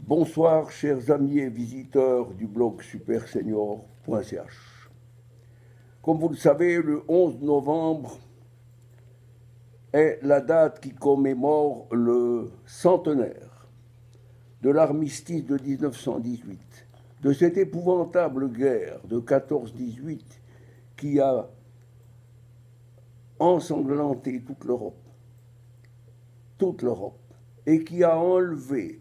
Bonsoir, chers amis et visiteurs du blog supersenior.ch. Comme vous le savez, le 11 novembre est la date qui commémore le centenaire de l'armistice de 1918, de cette épouvantable guerre de 14-18 qui a ensanglanté toute l'Europe, et qui a enlevé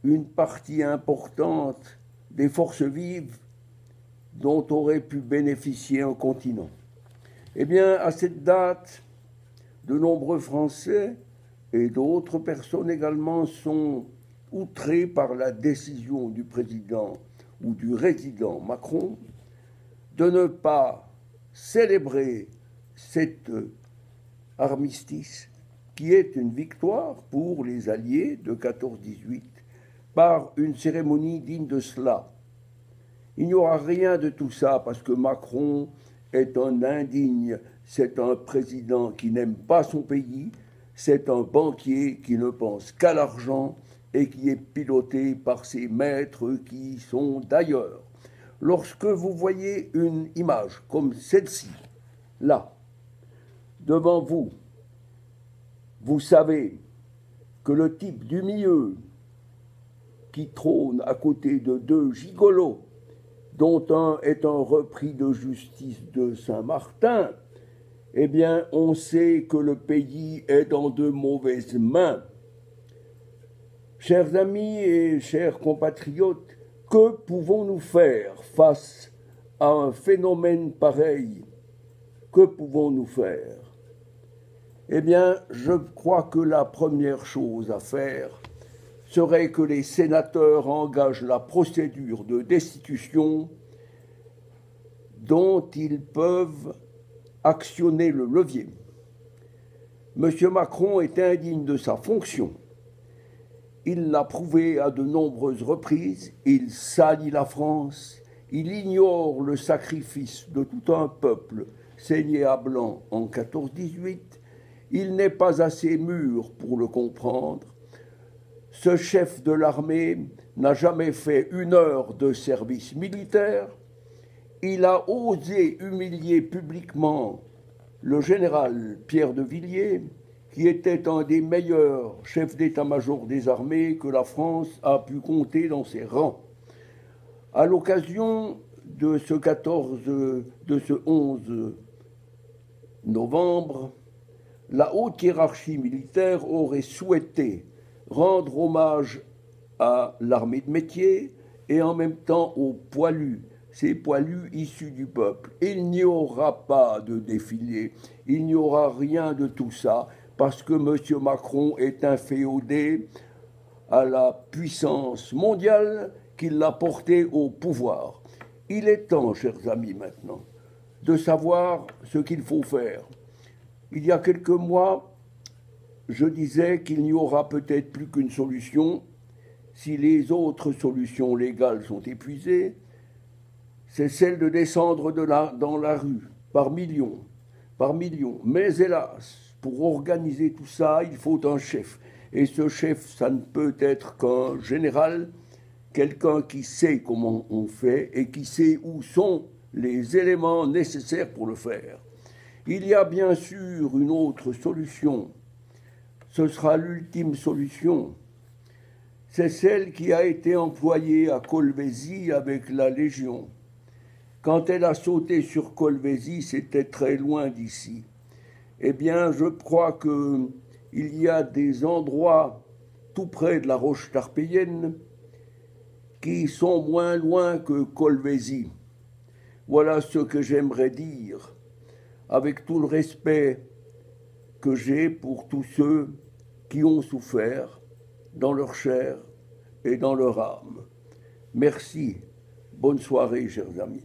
une partie importante des forces vives dont aurait pu bénéficier un continent. Eh bien, à cette date, de nombreux Français et d'autres personnes également sont outrés par la décision du président ou du résident Macron de ne pas célébrer cet armistice qui est une victoire pour les Alliés de 14-18 par une cérémonie digne de cela. Il n'y aura rien de tout ça parce que Macron est un indigne, c'est un président qui n'aime pas son pays, c'est un banquier qui ne pense qu'à l'argent et qui est piloté par ses maîtres qui sont d'ailleurs. Lorsque vous voyez une image comme celle-ci, là, devant vous, vous savez que le type du milieu qui trône à côté de deux gigolos, dont un est un repris de justice de Saint-Martin, eh bien, on sait que le pays est dans de mauvaises mains. Chers amis et chers compatriotes, que pouvons-nous faire face à un phénomène pareil? Que pouvons-nous faire? Eh bien, je crois que la première chose à faire serait que les sénateurs engagent la procédure de destitution dont ils peuvent actionner le levier. M. Macron est indigne de sa fonction. Il l'a prouvé à de nombreuses reprises, il salit la France, il ignore le sacrifice de tout un peuple saigné à blanc en 14-18, il n'est pas assez mûr pour le comprendre. Ce chef de l'armée n'a jamais fait une heure de service militaire. Il a osé humilier publiquement le général Pierre de Villiers, qui était un des meilleurs chefs d'état-major des armées que la France a pu compter dans ses rangs. À l'occasion de ce 11 novembre, la haute hiérarchie militaire aurait souhaité rendre hommage à l'armée de métier et en même temps aux poilus, ces poilus issus du peuple. Il n'y aura pas de défilé, il n'y aura rien de tout ça, parce que M. Macron est inféodé à la puissance mondiale qui l'a porté au pouvoir. Il est temps, chers amis, maintenant, de savoir ce qu'il faut faire. Il y a quelques mois, je disais qu'il n'y aura peut-être plus qu'une solution si les autres solutions légales sont épuisées, c'est celle de descendre dans la rue par millions. Mais hélas, pour organiser tout ça, il faut un chef. Et ce chef, ça ne peut être qu'un général, quelqu'un qui sait comment on fait et qui sait où sont les éléments nécessaires pour le faire. Il y a bien sûr une autre solution. Ce sera l'ultime solution. C'est celle qui a été employée à Colvézi avec la Légion. Quand elle a sauté sur Colvézi, c'était très loin d'ici. Eh bien, je crois qu'il y a des endroits tout près de la roche tarpéienne qui sont moins loin que Colvézi. Voilà ce que j'aimerais dire, avec tout le respect que j'ai pour tous ceux qui ont souffert dans leur chair et dans leur âme. Merci. Bonne soirée, chers amis.